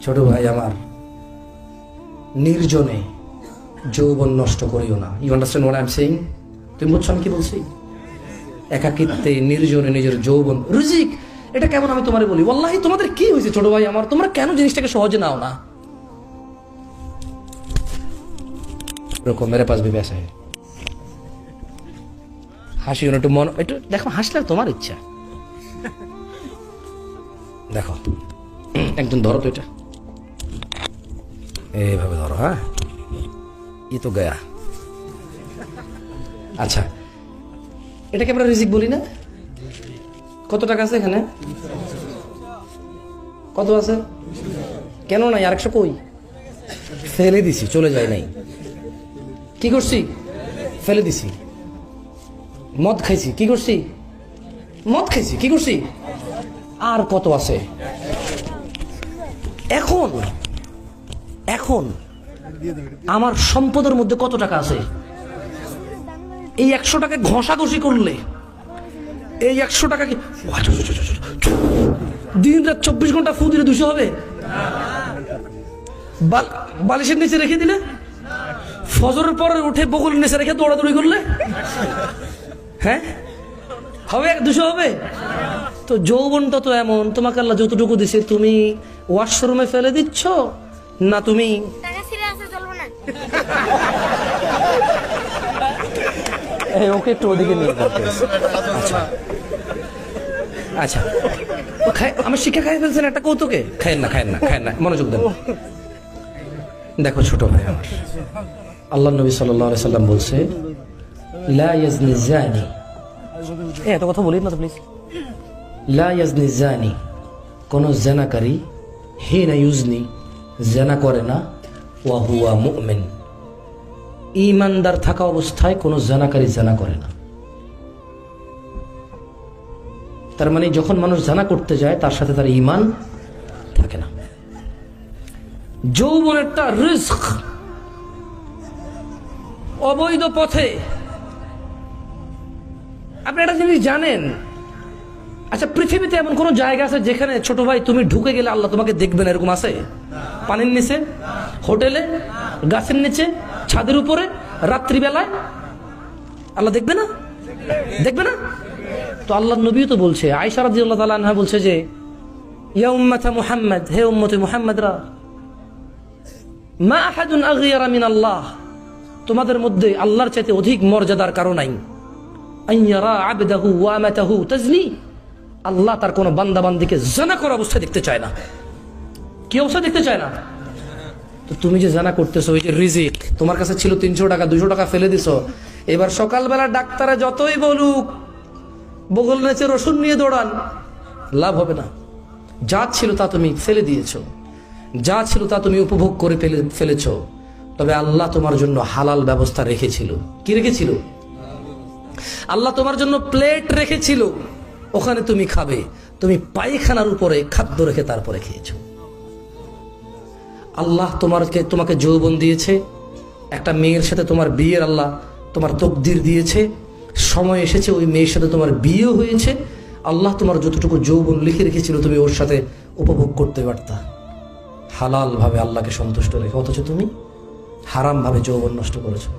ছোট ভাই আমার, নির্জনে যৌবন নষ্ট করিও না। You understand what I am saying? তুমি বুঝছো আমি কি বলছি? একাকিত্বে নির্জনে নিজের যৌবন রিজিক, এটা কেমন আমি তোমারে বলি, ওয়াল্লাহি তোমাদের কি হয়েছে ছোট ভাই আমার, তোমরা কেন জিনিসটাকে সহজে নাও না? এরকম মেরে পাশ ভেবে আসে হাসি একটু মন, একটু দেখো হাসলে তোমার ইচ্ছা। দেখো একদম ধরো তো, এটা এইভাবে ধরো। হ্যাঁ, ই তো গয়া। আচ্ছা, এটাকে আমরা রিজিক বলি না? কত টাকা আছে এখানে? কত আছে? কেন নাই? আরেকশো কই? ফেলে দিছি, চলে যায় নাই। কি করছি? ফেলে দিছি। মদ খাইছি, কি করছি? মদ খাইছি, কি করছি? আর কত আছে? এখন এখন আমার সম্পদের মধ্যে কত টাকা আছে? এই 100 টাকা ঘষাঘষি করলে, এই 100 টাকা কি দিন রাত 24 ঘন্টা ফু দিলে 200 হবে? বালিশের নিচে রেখে দিলে, ফজরের পরে উঠে বকুলের নিচে রেখে দৌড়াদৌড়ি করলে, হ্যাঁ হবে? 200 হবে? তো যৌবনটা তো এমন, তোমাকে আল্লাহ যতটুকু দিছে তুমি ওয়াশরুমে ফেলে দিচ্ছ না, তুমি ওকে একটু ওদিকে নিয়ে যাচ্ছে। আচ্ছা, আমি শিক্ষা খাই ফেলছেন একটা কৌতুকে। খায়েন না, খায়েন না, খায়েন না, মনোযোগ দেন। দেখো ছোট ভাই আমার, আল্লাহ নবী সাল্লাল্লাহু আলাইহি সাল্লাম বলছে, লা ইয়াজনি জানি, এত কথা বলি না তো প্লিজ। লা ইয়াজনি জানি, কোন জেনাকারী হিনা ইউজনি, জেনা করে না, ওয়া হুয়া মুমিন, ঈমানদার থাকা অবস্থায় কোন জেনাকারী জেনা করে না। তার মানে যখন মানুষ জেনা করতে যায় তার সাথে তার ঈমান থাকে না। যৌবন একটা রিস্ক, অবৈধ পথে। আপনি একটা জিনিস জানেন? আচ্ছা, পৃথিবীতে এমন কোন জায়গা আছে যেখানে ছোট ভাই তুমি ঢুকে গেলে আল্লাহ তোমাকে দেখবেন, এরকম আছে? পানির নিচে, হোটেলে, গাছের নিচে, ছাদের উপরে, রাত্রিবেলায় আল্লাহ দেখবে না? দেখবে না? তো আল্লাহ নবী তো বলছে, আয়েশা রাদিয়াল্লাহু তাআলা আনহা বলছে যে, ইয়া উম্মাতা মুহাম্মদ, হে উম্মতে মুহাম্মদরা, মা আহাদুন আগয়ারা মিন আল্লাহ, তোমাদের মধ্যে আল্লাহর চাইতে অধিক মর্যাদার কারণ নাই। আইয়ারা আবদাহু ওয়া আমাতাহু তাজনি, আল্লাহ তার কোন বান্দা বান্দিকে জানা করা অবস্থায় দেখতে চায় না। কি অবস্থা দেখতে চায় না? তো তুমি যে জানা করতেছো, ওই যে রিজিক তোমার কাছে ছিল 300 টাকা, 200 টাকা ফেলে দিছো, এবার সকালবেলা ডাক্তারে যতই বলুক বগল নেচে রসুন নিয়ে দৌড়ান, লাভ হবে না। যা ছিল তা তুমি ফেলে দিয়েছো, যা ছিল তা তুমি উপভোগ করে ফেলেছো। তবে আল্লাহ তোমার জন্য হালাল ব্যবস্থা রেখেছিল। কি রেখেছিল? আল্লাহ তোমার জন্য প্লেট রেখেছিল, ওখানে তুমি খাবে। তুমি পায়খানার উপরে খাদ্য রেখে তারপরে খেয়েছো। আল্লাহ তোমাকে যৌবন দিয়েছে, একটা মেয়ের সাথে তোমার বিয়ের আল্লাহ তোমার তকদির দিয়েছে, সময় এসেছে ওই মেয়ের সাথে তোমার বিয়ে হয়েছে। আল্লাহ তোমার যতটুকু যৌবন লিখে রেখেছিল তুমি ওর সাথে উপভোগ করতে পারতা হালাল ভাবে, আল্লাহকে সন্তুষ্ট রেখে, অথচ তুমি হারাম ভাবে যৌবন নষ্ট করেছো।